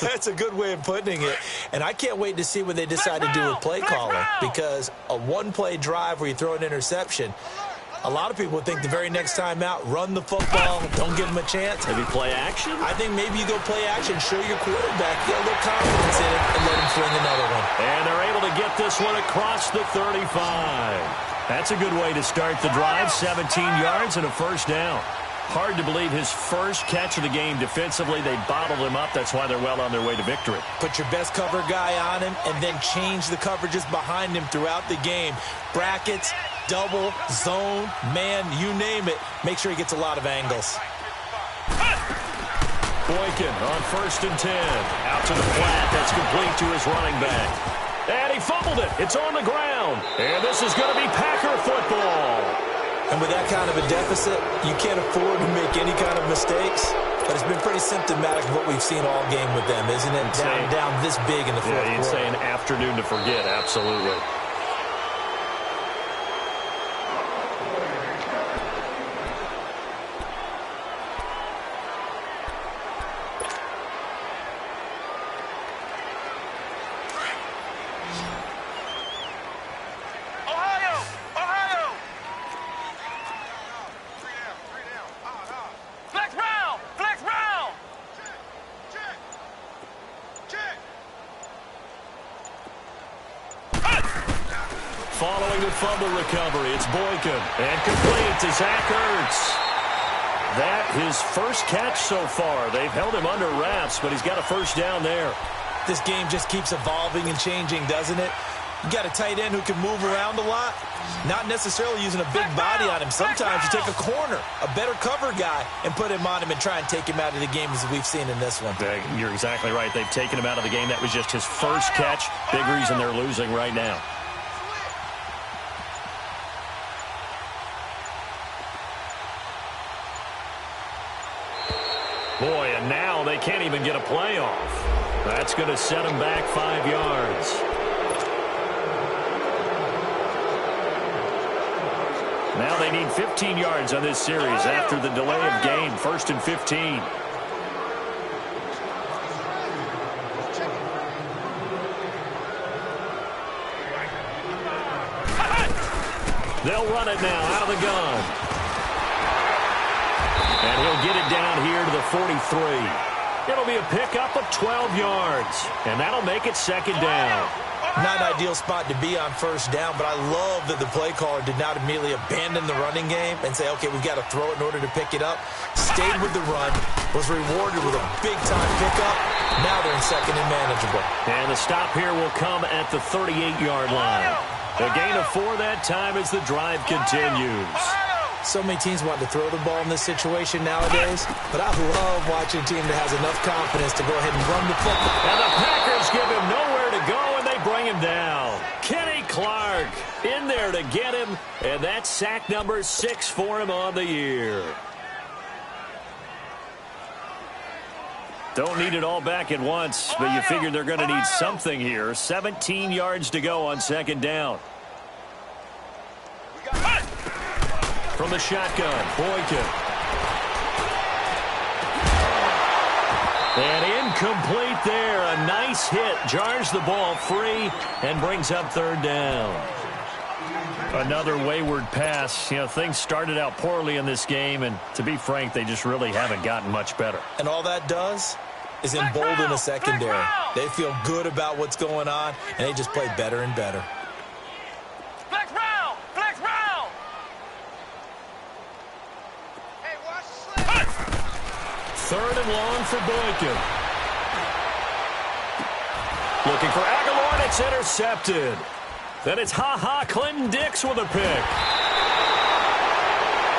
That's a good way of putting it. And I can't wait to see what they decide to do with play calling. Because a 1-play drive where you throw an interception, A lot of people would think the very next time out, run the football, don't give him a chance. Maybe play action? I think maybe you go play action, show your quarterback, get a little confidence in it, and let him fling another one. And they're able to get this one across the 35. That's a good way to start the drive. 17 yards and a first down. Hard to believe his first catch of the game defensively. They bottled him up. That's why they're well on their way to victory. Put your best cover guy on him and then change the coverages behind him throughout the game. Brackets, double, zone, man, you name it. Make sure he gets a lot of angles. Boykin on 1st and 10. Out to the flat. That's complete to his running back. And he fumbled it. It's on the ground. And this is going to be Packer football. And with that kind of a deficit, you can't afford to make any kind of mistakes. But it's been pretty symptomatic of what we've seen all game with them, isn't it? Down this big in the fourth quarter. Yeah, you'd say an afternoon to forget. Absolutely. Following the fumble recovery, it's Boykin. And complete to Zach Ertz. That his first catch so far. They've held him under wraps, but he's got a first down there. This game just keeps evolving and changing, doesn't it? You got a tight end who can move around a lot. Not necessarily using a big body on him. Sometimes you take a corner, a better cover guy, and put him on him and try and take him out of the game as we've seen in this one. You're exactly right. They've taken him out of the game. That was just his first catch. Big reason they're losing right now. Boy, and now they can't even get a playoff. That's going to set them back 5 yards. Now they need 15 yards on this series after the delay of game. 1st and 15. They'll run it now out of the gun. And he'll get it down here to the 43. It'll be a pickup of 12 yards. And that'll make it 2nd down. Not an ideal spot to be on 1st down, but I love that the play caller did not immediately abandon the running game and say, okay, we've got to throw it in order to pick it up. Stayed with the run, was rewarded with a big-time pickup. Now they're in 2nd and manageable. And the stop here will come at the 38-yard line. A gain of 4 that time as the drive continues. So many teams want to throw the ball in this situation nowadays, but I love watching a team that has enough confidence to go ahead and run the football. And the Packers give him nowhere to go, and they bring him down. Kenny Clark in there to get him, and that's sack number 6 for him on the year. Don't need it all back at once, but you figure they're going to need something here. 17 yards to go on 2nd down. From the shotgun, Boykin. And incomplete there. A nice hit. Jars the ball free and brings up 3rd down. Another wayward pass. You know, things started out poorly in this game, and to be frank, they just really haven't gotten much better. And all that does is embolden a secondary. They feel good about what's going on, and they just play better and better. Third and long for Boykin. Looking for Aguilar, and it's intercepted. Then it's Clinton Dix with a pick.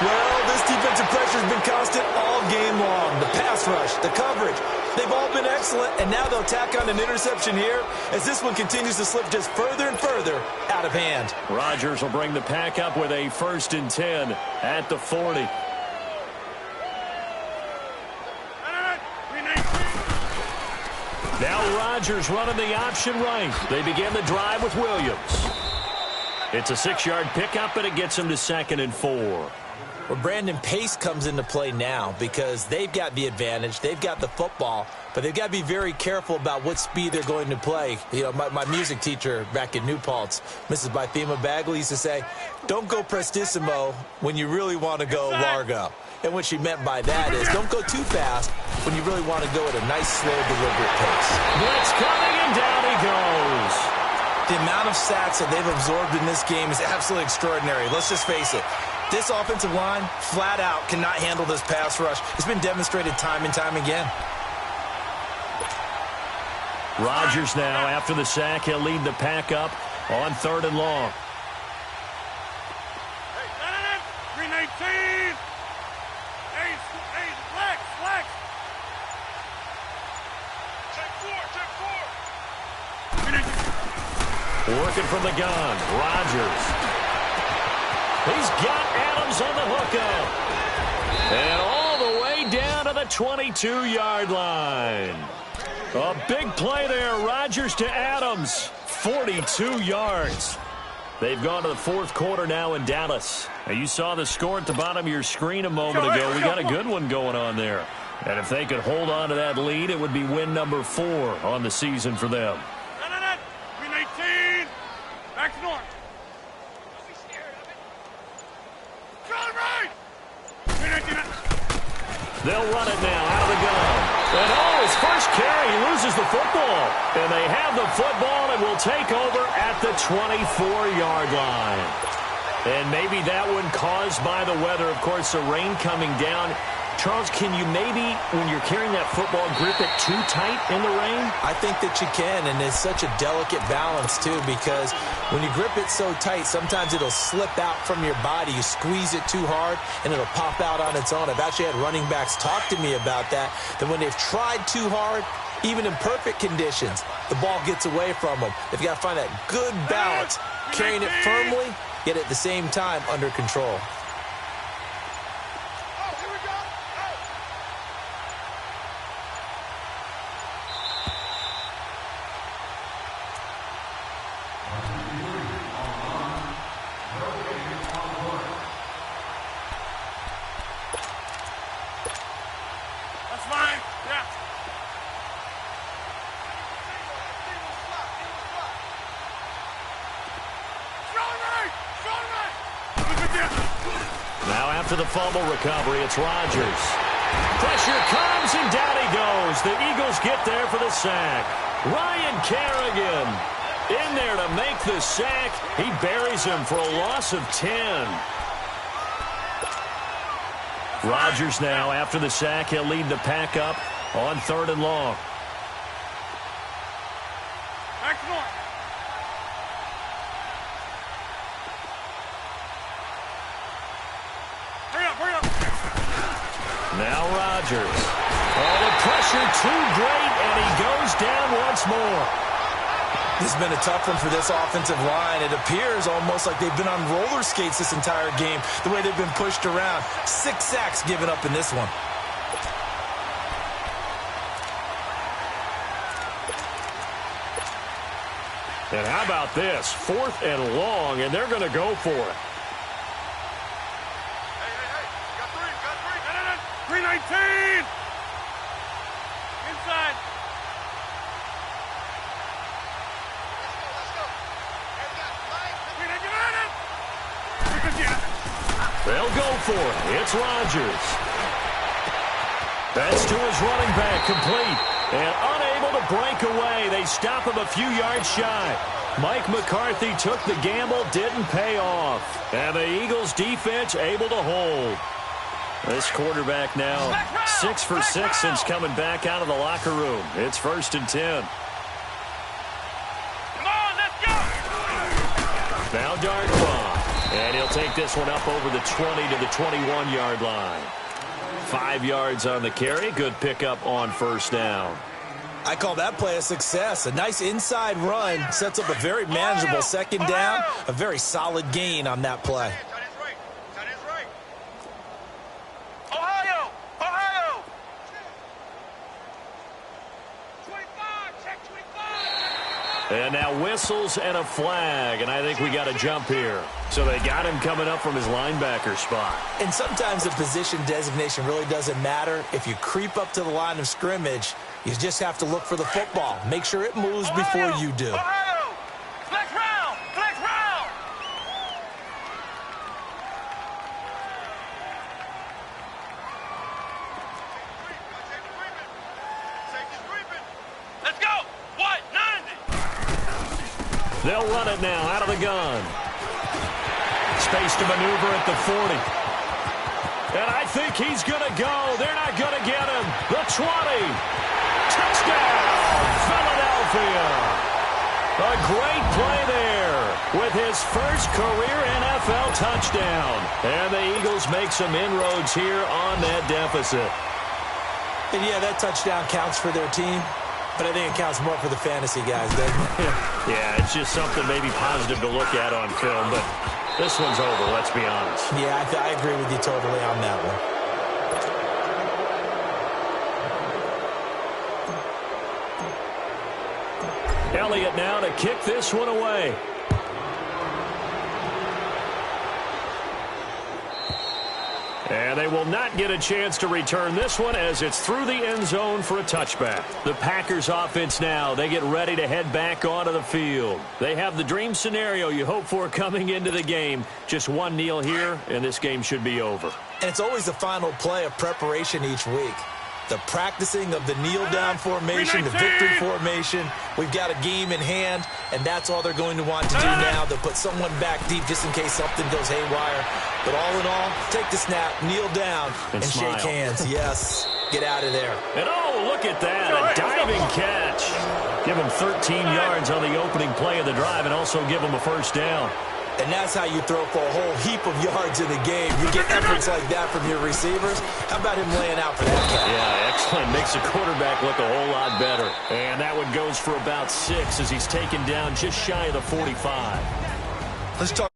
Well, this defensive pressure has been constant all game long. The pass rush, the coverage, they've all been excellent, and now they'll tack on an interception here as this one continues to slip just further and further out of hand. Rodgers will bring the pack up with a 1st and 10 at the 40. Now Rodgers running the option right. They begin the drive with Williams. It's a 6-yard pickup, and it gets him to 2nd and 4. Well, Brandon, pace comes into play now because they've got the advantage. They've got the football, but they've got to be very careful about what speed they're going to play. You know, my music teacher back in New Paltz, Mrs. Bythema Bagley, used to say, don't go prestissimo when you really want to go largo. And what she meant by that is don't go too fast when you really want to go at a nice, slow, deliberate pace. Blitz coming, and down he goes. The amount of sacks that they've absorbed in this game is absolutely extraordinary. Let's just face it. This offensive line, flat out, cannot handle this pass rush. It's been demonstrated time and time again. Rodgers now, after the sack, he'll lead the pack up on 3rd and long. Hey, 319. Hey, flex. Check 4. Working from the gun, Rodgers. He's got Adams on the hookup. And all the way down to the 22-yard line. A big play there. Rodgers to Adams. 42 yards. They've gone to the 4th quarter now in Dallas. Now, you saw the score at the bottom of your screen a moment ago. We got a good one going on there. And if they could hold on to that lead, it would be win number 4 on the season for them. 319. Back to north. They'll run it now out of the gun. And his first carry, he loses the football. And they have the football and will take over at the 24-yard line. And maybe that one caused by the weather. Of course, the rain coming down. Charles, can you maybe, when you're carrying that football, grip it too tight in the rain? I think that you can, and it's such a delicate balance, too, because when you grip it so tight, sometimes it'll slip out from your body. You squeeze it too hard, and it'll pop out on its own. I've actually had running backs talk to me about that when they've tried too hard, even in perfect conditions, the ball gets away from them. They've got to find that good balance, carrying it firmly, yet at the same time under control. After the fumble recovery, it's Rodgers. Pressure comes, and down he goes. The Eagles get there for the sack. Ryan Kerrigan in there to make the sack. He buries him for a loss of 10. Rodgers now, after the sack, he'll lead the pack up on 3rd and long. Now Rodgers. Oh, the pressure too great, and he goes down once more. This has been a tough one for this offensive line. It appears almost like they've been on roller skates this entire game, the way they've been pushed around. 6 sacks given up in this one. And how about this? 4th and long, and they're going to go for it. 319! Inside! They'll go for it. It's Rodgers. That's to his running back, complete. And unable to break away. They stop him a few yards shy. Mike McCarthy took the gamble, didn't pay off. And the Eagles defense able to hold. This quarterback now 6 for 6 since coming back out of the locker room. It's 1st and 10. Come on, let's go! Now Darkwa. And he'll take this one up over the 20 to the 21-yard line. 5 yards on the carry. Good pickup on 1st down. I call that play a success. A nice inside run sets up a very manageable 2nd down. A very solid gain on that play. And now whistles and a flag, and I think we got a jump here. So they got him coming up from his linebacker spot. And sometimes the position designation really doesn't matter. If you creep up to the line of scrimmage, you just have to look for the football. Make sure it moves before you do. Ohio! Flex round! Flex round! Let's go! What? 90! They'll run it now out of the gun. Space to maneuver at the 40. And I think he's going to go. They're not going to get him. The 20. Touchdown, Philadelphia. A great play there with his first career NFL touchdown. And the Eagles make some inroads here on that deficit. And yeah, that touchdown counts for their team, but I think it counts more for the fantasy guys, doesn't it? Yeah, it's just something maybe positive to look at on film, but this one's over, let's be honest. Yeah, I agree with you totally on that one. Elliott now to kick this one away. And they will not get a chance to return this one as it's through the end zone for a touchback. The Packers offense now, they get ready to head back onto the field. They have the dream scenario you hope for coming into the game. Just one kneel here, and this game should be over. And it's always the final play of preparation each week. The practicing of the kneel-down formation, the victory formation. We've got a game in hand, and that's all they're going to want to do now. They'll put someone back deep just in case something goes haywire. But all in all, take the snap, kneel down, and shake hands. Yes, get out of there. And oh, look at that, a diving catch. Give him 13 yards on the opening play of the drive and also give him a first down. And that's how you throw for a whole heap of yards in the game. You get efforts like that from your receivers. How about him laying out for that catch? Yeah, excellent. Makes the quarterback look a whole lot better. And that one goes for about 6 as he's taken down just shy of the 45. Let's talk.